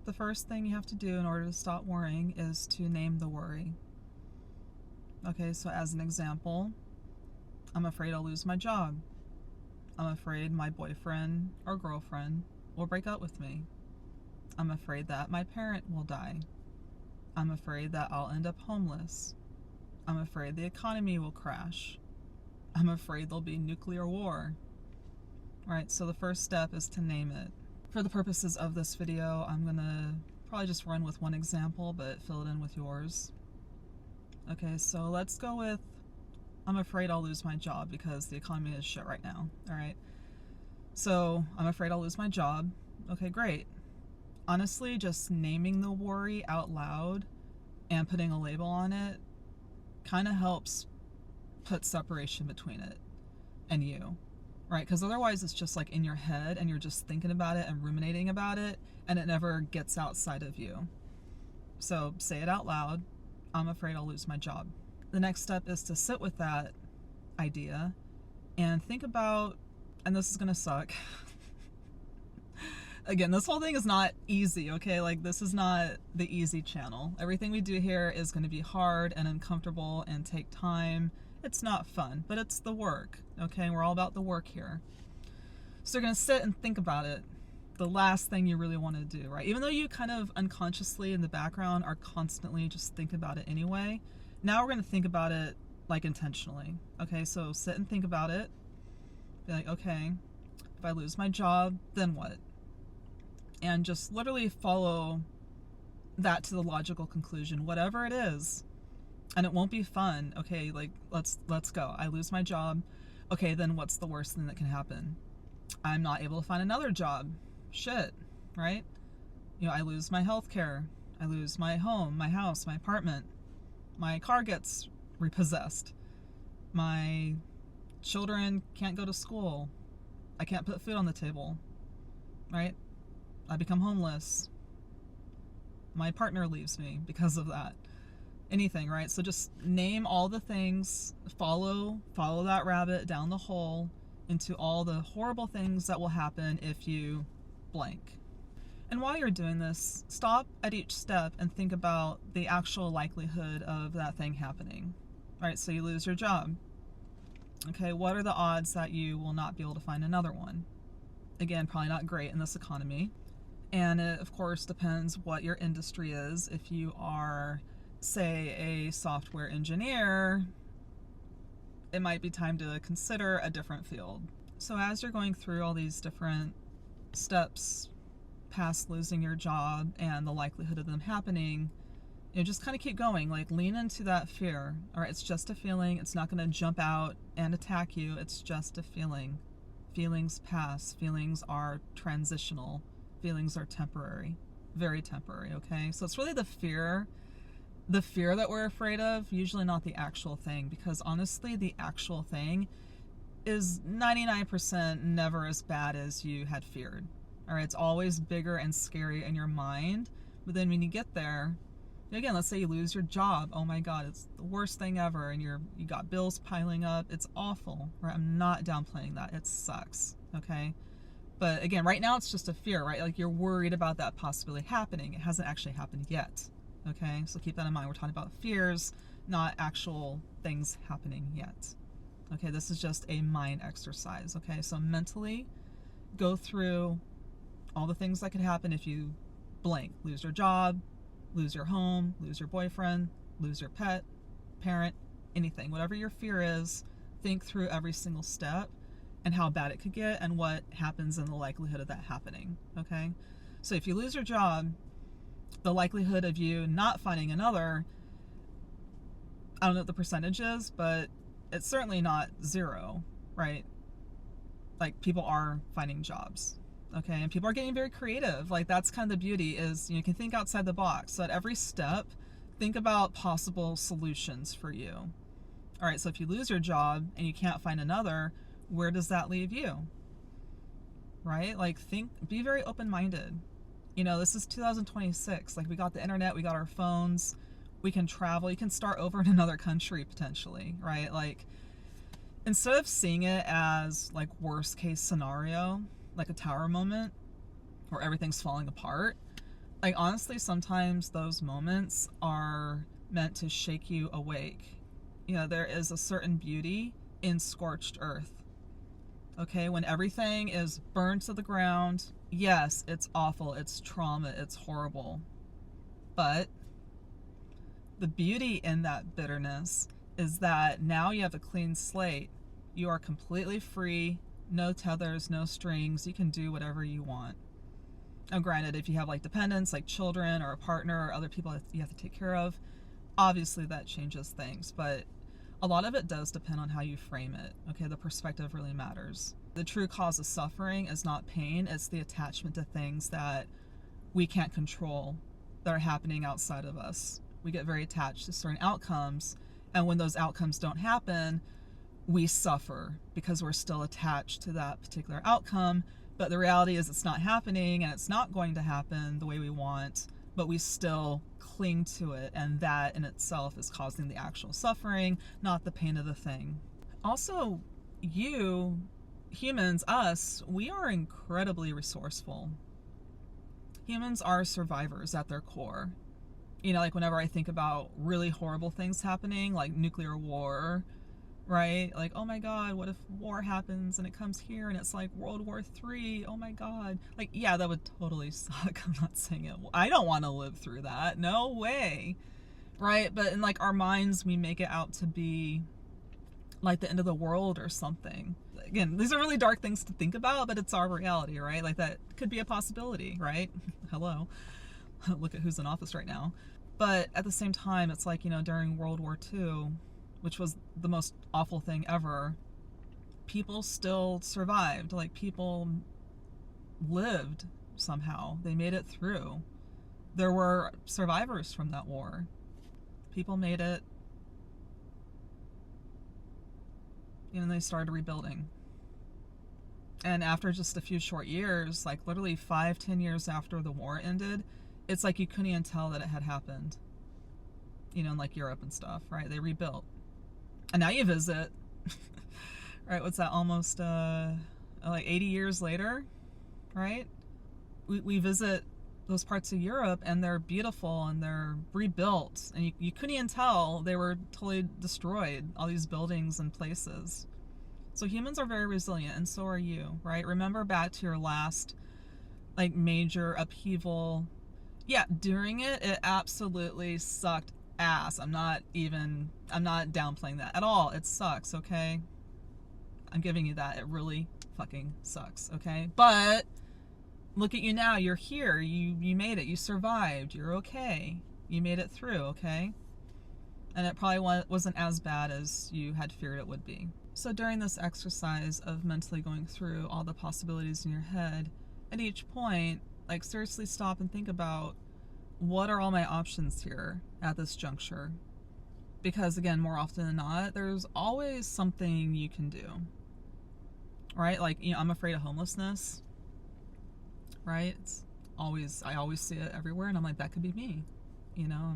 the first thing you have to do in order to stop worrying is to name the worry. Okay, so as an example, I'm afraid I'll lose my job. I'm afraid my boyfriend or girlfriend will break up with me. I'm afraid that my parent will die. I'm afraid that I'll end up homeless. I'm afraid the economy will crash. I'm afraid there'll be nuclear war. Right, so the first step is to name it. For the purposes of this video, I'm gonna probably just run with one example, but fill it in with yours. Okay, so let's go with, I'm afraid I'll lose my job because the economy is shit right now. All right, so I'm afraid I'll lose my job. Okay, great. Honestly, just naming the worry out loud and putting a label on it kind of helps put separation between it and you, right? Because otherwise it's just like in your head and you're just thinking about it and ruminating about it and it never gets outside of you. So say it out loud. I'm afraid I'll lose my job. The next step is to sit with that idea and think about, and this is gonna suck. Again, this whole thing is not easy, okay? Like, this is not the easy channel. Everything we do here is gonna be hard and uncomfortable and take time. It's not fun, but it's the work, okay? We're all about the work here. So you're gonna sit and think about it. The last thing you really wanna do, right? Even though you kind of unconsciously in the background are constantly just thinking about it anyway, now we're gonna think about it like intentionally, okay? So sit and think about it. Be like, okay, if I lose my job, then what? And just literally follow that to the logical conclusion, whatever it is. And it won't be fun. Okay, like let's go. I lose my job. Okay, then what's the worst thing that can happen? I'm not able to find another job. Shit, right? You know, I lose my health care. I lose my home, my house, my apartment. My car gets repossessed. My children can't go to school. I can't put food on the table, right? I become homeless. My partner leaves me because of that. Anything, right? So just name all the things, follow that rabbit down the hole into all the horrible things that will happen if you blank. And while you're doing this, stop at each step and think about the actual likelihood of that thing happening. All right, so you lose your job. Okay, what are the odds that you will not be able to find another one? Again, probably not great in this economy. And it, of course, depends what your industry is. If you are, say, a software engineer, it might be time to consider a different field. So as you're going through all these different steps past losing your job and the likelihood of them happening, you know, just kind of keep going. Like, lean into that fear. All right, it's just a feeling. It's not going to jump out and attack you. It's just a feeling. Feelings pass. Feelings are transitional. Feelings are temporary, very temporary, okay? So it's really the fear that we're afraid of, usually not the actual thing, because honestly, the actual thing is 99% never as bad as you had feared. All right, it's always bigger and scary in your mind, but then when you get there, again, let's say you lose your job. Oh my God, it's the worst thing ever, and you got bills piling up. It's awful, right? I'm not downplaying that. It sucks, okay? But again, right now it's just a fear, right? Like, you're worried about that possibility happening. It hasn't actually happened yet, okay? So keep that in mind. We're talking about fears, not actual things happening yet. Okay, this is just a mind exercise, okay? So mentally go through all the things that could happen if you blank. Lose your job, lose your home, lose your boyfriend, lose your pet, parent, anything. Whatever your fear is, think through every single step and how bad it could get and what happens in the likelihood of that happening, okay? So if you lose your job, the likelihood of you not finding another, I don't know what the percentage is, but it's certainly not zero, right? Like, people are finding jobs, okay? And people are getting very creative. Like, that's kind of the beauty is, you can think outside the box. So at every step, think about possible solutions for you. All right, so if you lose your job and you can't find another, where does that leave you? Right? Like, be very open-minded. You know, this is 2026. Like, we got the internet, we got our phones, we can travel, you can start over in another country potentially, right? Like, instead of seeing it as like worst case scenario, like a tower moment where everything's falling apart, Like, honestly, sometimes those moments are meant to shake you awake. You know, there is a certain beauty in scorched earth. Okay, when everything is burned to the ground, yes, it's awful, it's trauma, it's horrible. But the beauty in that bitterness is that now you have a clean slate. You are completely free, no tethers, no strings. You can do whatever you want. Now, granted, if you have like dependents, like children or a partner or other people that you have to take care of, obviously that changes things. But a lot of it does depend on how you frame it. Okay, the perspective really matters. The true cause of suffering is not pain, it's the attachment to things that we can't control that are happening outside of us. We get very attached to certain outcomes, and when those outcomes don't happen, we suffer because we're still attached to that particular outcome. But the reality is it's not happening and it's not going to happen the way we want, but we still cling to it, and that in itself is causing the actual suffering, not the pain of the thing. Also, you, humans, us, we are incredibly resourceful. Humans are survivors at their core. You know, like whenever I think about really horrible things happening, like nuclear war, right? Like, oh my God, what if war happens and it comes here and it's like World War III? Oh my God. Like, yeah, that would totally suck. I'm not saying it. I don't want to live through that. No way. Right? But in like our minds, we make it out to be like the end of the world or something. Again, these are really dark things to think about, but it's our reality, right? Like that could be a possibility, right? Hello. Look at who's in office right now. But at the same time, it's like, you know, during World War II, which was the most awful thing ever, people still survived. Like, people lived somehow. They made it through. There were survivors from that war. People made it. And they started rebuilding. And after just a few short years, like literally 5-10 years after the war ended, it's like you couldn't even tell that it had happened. You know, in like Europe and stuff, right? They rebuilt. And now you visit, right? What's that? Almost like 80 years later, right? We visit those parts of Europe and they're beautiful and they're rebuilt. And you couldn't even tell they were totally destroyed, all these buildings and places. So humans are very resilient, and so are you, right? Remember back to your last like major upheaval. Yeah, during it, it absolutely sucked ass. I'm not downplaying that at all. It sucks, okay? I'm giving you that. It really fucking sucks, okay? But look at you now. You're here. You made it. You survived. You're okay. You made it through, okay? And it probably wasn't as bad as you had feared it would be. So during this exercise of mentally going through all the possibilities in your head, at each point, like seriously stop and think about, what are all my options here at this juncture? Because again, more often than not, there's always something you can do, right? Like, you know, I'm afraid of homelessness, right? I always see it everywhere, and I'm like, that could be me, you know?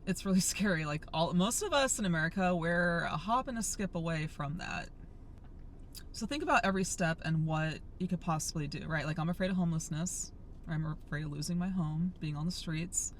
It's really scary. Like, most of us in America, we're a hop and a skip away from that. So think about every step and what you could possibly do, right? Like, I'm afraid of homelessness. I'm afraid of losing my home, being on the streets.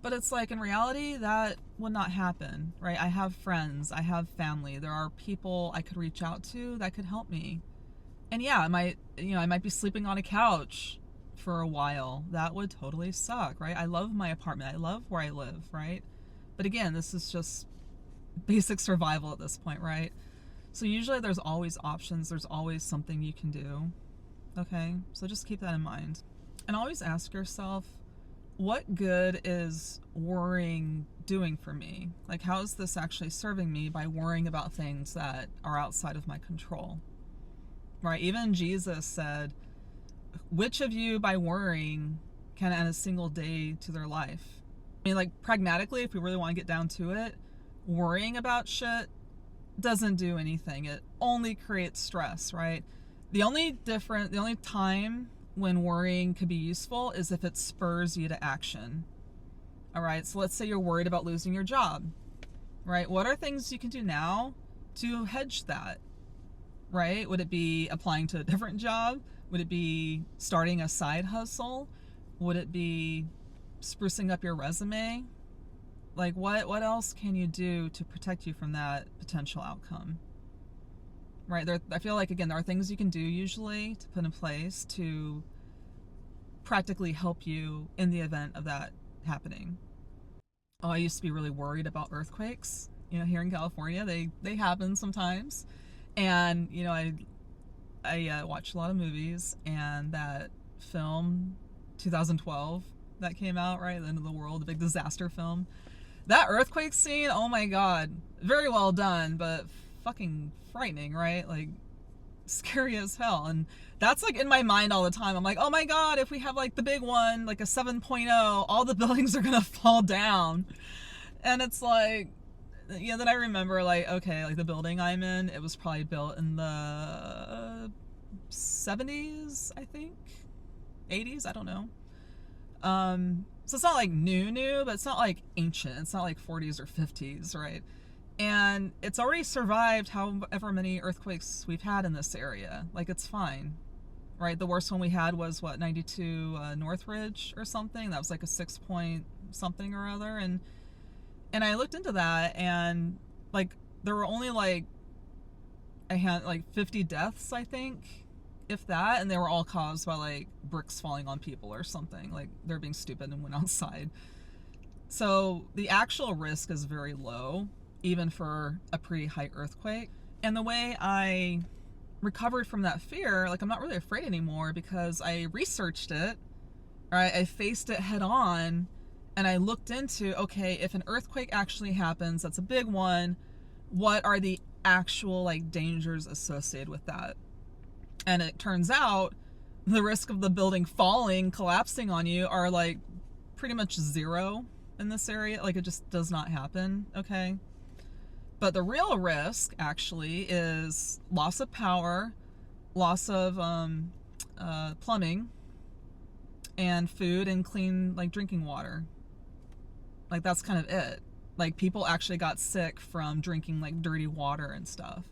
But it's like, in reality, that would not happen, right? I have friends, I have family. There are people I could reach out to that could help me. And yeah, I might be sleeping on a couch for a while. That would totally suck, right? I love my apartment. I love where I live, right? But again, this is just basic survival at this point, right? So usually there's always options. There's always something you can do. Okay? So just keep that in mind. And always ask yourself, what good is worrying doing for me? Like, how is this actually serving me by worrying about things that are outside of my control? Right? Even Jesus said, which of you by worrying can add a single day to their life? I mean, like, pragmatically, if we really want to get down to it, worrying about shit doesn't do anything. It only creates stress, right? The only time when worrying could be useful is if it spurs you to action. All right, so let's say you're worried about losing your job, right? What are things you can do now to hedge that, right? Would it be applying to a different job? Would it be starting a side hustle? Would it be sprucing up your resume? Like, what else can you do to protect you from that potential outcome? Right? I feel like, again, there are things you can do usually to put in place to practically help you in the event of that happening. Oh, I used to be really worried about earthquakes. Here in California, they happen sometimes. And, I watch a lot of movies, and that film 2012 that came out, right? The end of the world, the big disaster film. That earthquake scene, oh my god, very well done, but fucking frightening, right? Like, scary as hell. And that's like in my mind all the time. I'm like, oh my god, if we have like the big one, like a 7.0, all the buildings are gonna fall down. And it's like, then I remember, like, okay, like the building I'm in, it was probably built in the 70s, I think, 80s, I don't know. So it's not like new, but it's not like ancient. It's not like 40s or 50s, right? And it's already survived however many earthquakes we've had in this area. Like, it's fine, right? The worst one we had was, 92 Northridge or something. That was like a 6 point something or other. And I looked into that, and like there were only like 50 deaths, I think, if that, and they were all caused by like bricks falling on people or something. Like, they're being stupid and went outside. So the actual risk is very low, even for a pretty high earthquake. And the way I recovered from that fear, like, I'm not really afraid anymore because I researched it, right? I faced it head on, and I looked into, okay, if an earthquake actually happens, that's a big one, what are the actual like dangers associated with that? And it turns out the risk of the building falling, collapsing on you are like pretty much zero in this area. Like, it just does not happen, okay? But the real risk actually is loss of power, loss of plumbing, and food and clean like drinking water. Like, that's kind of it. Like, people actually got sick from drinking like dirty water and stuff.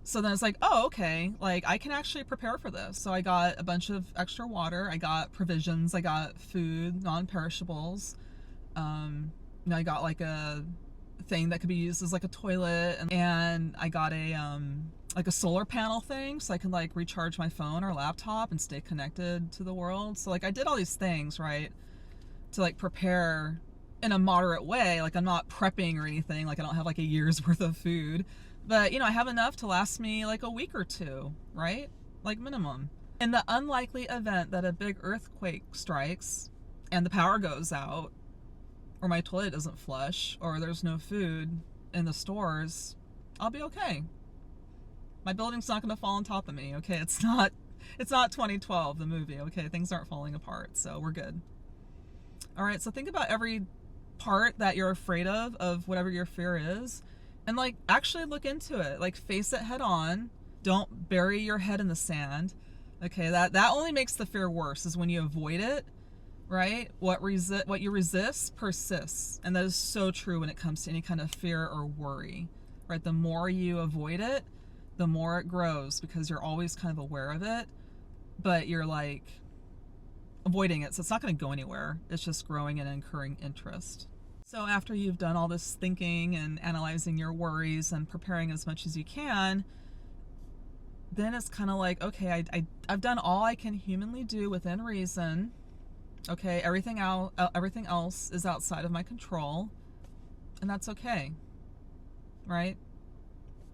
So then it's like, oh, okay, like I can actually prepare for this. So I got a bunch of extra water, I got provisions, I got food, non-perishables. I got like a thing that could be used as like a toilet, and I got a like a solar panel thing so I can like recharge my phone or laptop and stay connected to the world. So like I did all these things, right, to like prepare in a moderate way. Like, I'm not prepping or anything, like I don't have like a year's worth of food, but I have enough to last me like a week or two, right? Like, minimum. In the unlikely event that a big earthquake strikes and the power goes out, or my toilet doesn't flush, or there's no food in the stores, I'll be okay. My building's not going to fall on top of me, okay? It's not 2012, the movie, okay? Things aren't falling apart, so we're good. All right, so think about every part that you're afraid of whatever your fear is, and like actually look into it. Like, face it head on. Don't bury your head in the sand. Okay, that only makes the fear worse, is when you avoid it, right? What you resist persists. And that is so true when it comes to any kind of fear or worry, right? The more you avoid it, the more it grows, because you're always kind of aware of it, but you're like avoiding it. So it's not going to go anywhere. It's just growing and incurring interest. So after you've done all this thinking and analyzing your worries and preparing as much as you can, then it's kind of like, okay, I've done all I can humanly do within reason. Okay, everything else is outside of my control, and that's okay, right?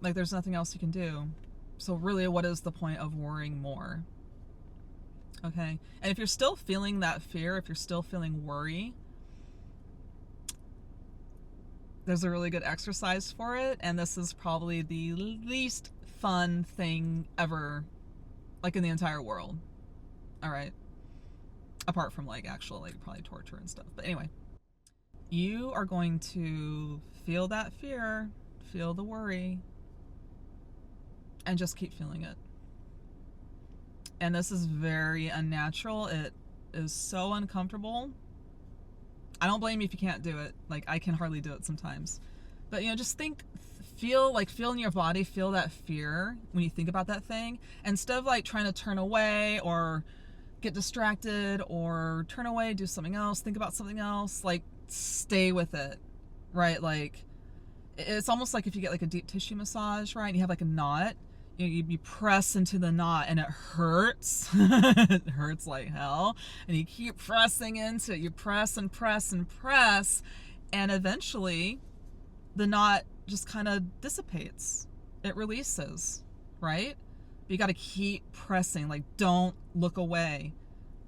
Like, there's nothing else you can do. So really, what is the point of worrying more? Okay, and if you're still feeling that fear, if you're still feeling worry, there's a really good exercise for it, and this is probably the least fun thing ever, like, in the entire world. All right, apart from like actual like probably torture and stuff. But anyway, you are going to feel that fear, feel the worry, and just keep feeling it. And this is very unnatural. It is so uncomfortable. I don't blame you if you can't do it. Like, I can hardly do it sometimes. But, just feel in your body, feel that fear when you think about that thing. Instead of like trying to turn away or get distracted or turn away, do something else, think about something else. Like, stay with it, right? Like, it's almost like if you get like a deep tissue massage, right? And you have like a knot, you press into the knot and it hurts. It hurts like hell. And you keep pressing into it. You press and press and press. And eventually the knot just kind of dissipates. It releases, right? But you got to keep pressing. Like, don't look away.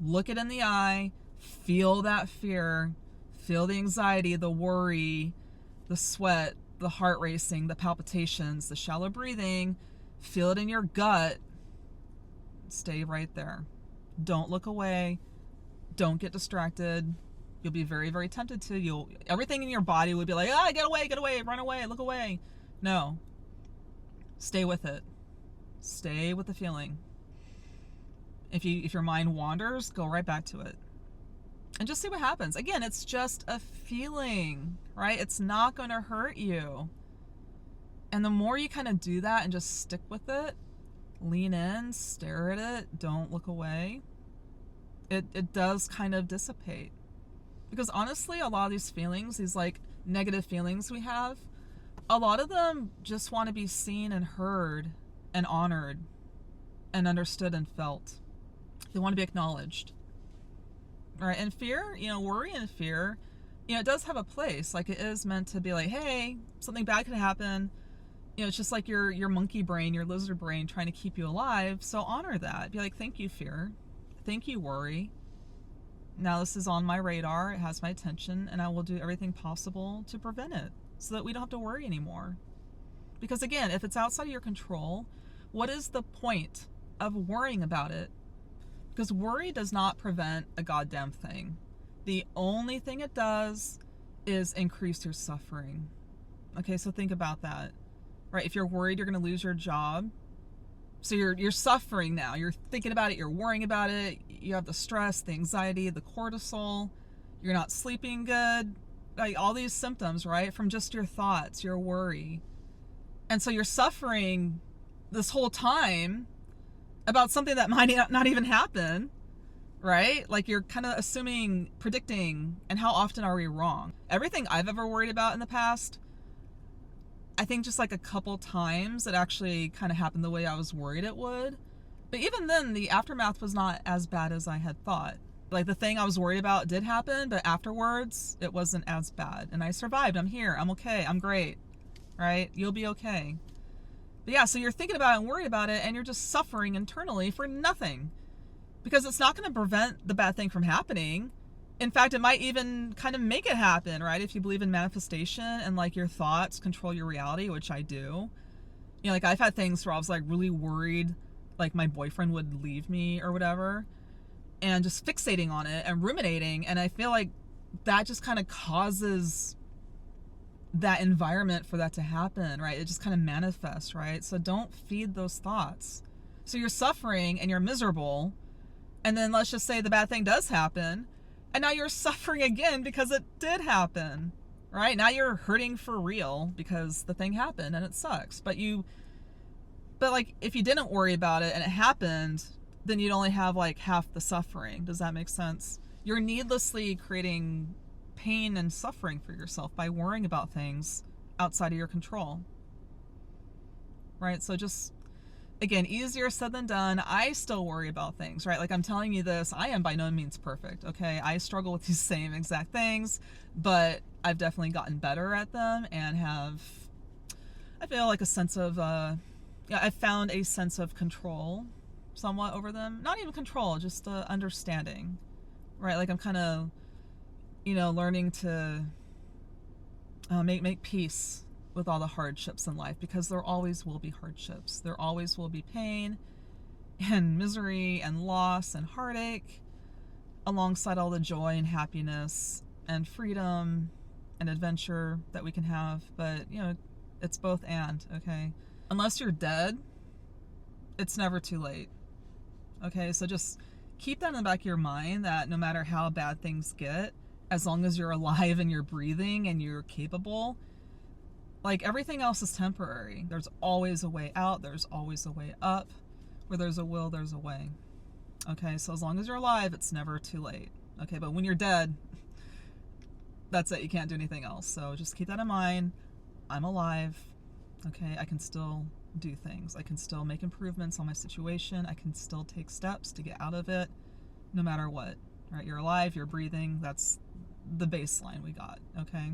Look it in the eye. Feel that fear. Feel the anxiety, the worry, the sweat, the heart racing, the palpitations, the shallow breathing. Feel it in your gut. Stay right there. Don't look away. Don't get distracted. You'll be very, very tempted to. Everything in your body would be like, get away, run away, look away. No. Stay with it. Stay with the feeling. If your mind wanders, go right back to it. And just see what happens. Again, it's just a feeling, right? It's not going to hurt you. And the more you kind of do that and just stick with it, lean in, stare at it, don't look away, it does kind of dissipate. Because honestly, a lot of these feelings, these like negative feelings we have, a lot of them just want to be seen and heard and honored and understood and felt. They want to be acknowledged. Right? And fear, worry and fear, it does have a place. Like, it is meant to be like, hey, something bad could happen. It's just like your monkey brain, your lizard brain trying to keep you alive. So honor that. Be like, thank you, fear. Thank you, worry. Now this is on my radar. It has my attention, and I will do everything possible to prevent it so that we don't have to worry anymore. Because again, if it's outside of your control, what is the point of worrying about it? Because worry does not prevent a goddamn thing. The only thing it does is increase your suffering. Okay, so think about that. Right? If you're worried you're going to lose your job, so you're suffering now. You're thinking about it, you're worrying about it, you have the stress, the anxiety, the cortisol, you're not sleeping good, like all these symptoms, right? From just your thoughts, your worry. And so you're suffering this whole time about something that might not even happen, right? Like, you're kind of assuming, predicting, and how often are we wrong? Everything I've ever worried about in the past, I think just like a couple times it actually kind of happened the way I was worried it would. But even then, the aftermath was not as bad as I had thought. Like, the thing I was worried about did happen, but afterwards it wasn't as bad. And I survived. I'm here. I'm okay. I'm great. Right? You'll be okay. But yeah, so you're thinking about it and worried about it, and you're just suffering internally for nothing. Because it's not going to prevent the bad thing from happening. In fact, it might even kind of make it happen, right? If you believe in manifestation and like your thoughts control your reality, which I do. Like, I've had things where I was like really worried, like my boyfriend would leave me or whatever, and just fixating on it and ruminating. And I feel like that just kind of causes that environment for that to happen, right? It just kind of manifests, right? So don't feed those thoughts. So you're suffering and you're miserable, and then let's just say the bad thing does happen, and now you're suffering again because it did happen, right? Now you're hurting for real because the thing happened and it sucks. But like, if you didn't worry about it and it happened, then you'd only have like half the suffering. Does that make sense? You're needlessly creating pain and suffering for yourself by worrying about things outside of your control, right? So just, again, easier said than done. I still worry about things, right? Like, I'm telling you this, I am by no means perfect, okay? I struggle with these same exact things, but I've definitely gotten better at them and I feel like a sense of, I've found a sense of control somewhat over them. Not even control, just understanding, right? Like, I'm kind of, learning to make peace with all the hardships in life, because there always will be hardships. There always will be pain and misery and loss and heartache, alongside all the joy and happiness and freedom and adventure that we can have. But, it's both and, okay? Unless you're dead, it's never too late. Okay, so just keep that in the back of your mind, that no matter how bad things get, as long as you're alive and you're breathing and you're capable, like, everything else is temporary. There's always a way out. There's always a way up. Where there's a will, there's a way. Okay, so as long as you're alive, it's never too late. Okay, but when you're dead, that's it. You can't do anything else. So just keep that in mind. I'm alive. Okay, I can still do things. I can still make improvements on my situation. I can still take steps to get out of it no matter what. Right? You're alive, you're breathing. That's the baseline we got. Okay?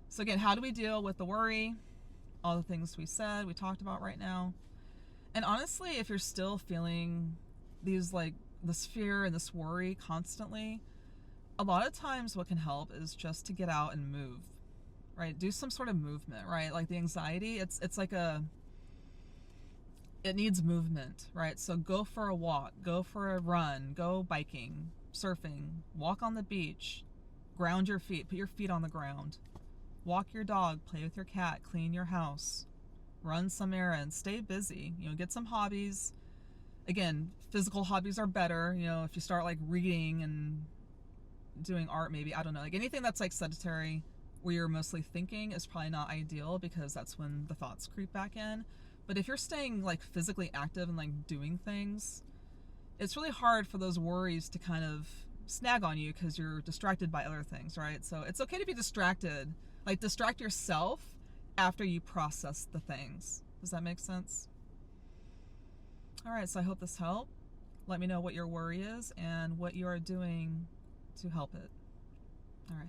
So again, how do we deal with the worry? All the things we said, we talked about right now. And honestly, if you're still feeling these like this fear and this worry constantly, a lot of times what can help is just to get out and move, right? Do some sort of movement, right? Like the anxiety, it's like it needs movement, right? So go for a walk, go for a run, go biking, surfing, walk on the beach, ground your feet, put your feet on the ground, walk your dog, play with your cat, clean your house, run some errands, stay busy, get some hobbies. Again, physical hobbies are better, if you start like reading and doing art, maybe, I don't know, like anything that's like sedentary where you're mostly thinking is probably not ideal because that's when the thoughts creep back in. But if you're staying like physically active and like doing things, it's really hard for those worries to kind of snag on you because you're distracted by other things, right? So it's okay to be distracted, like distract yourself after you process the things. Does that make sense? All right, so I hope this helped. Let me know what your worry is and what you are doing to help it. All right.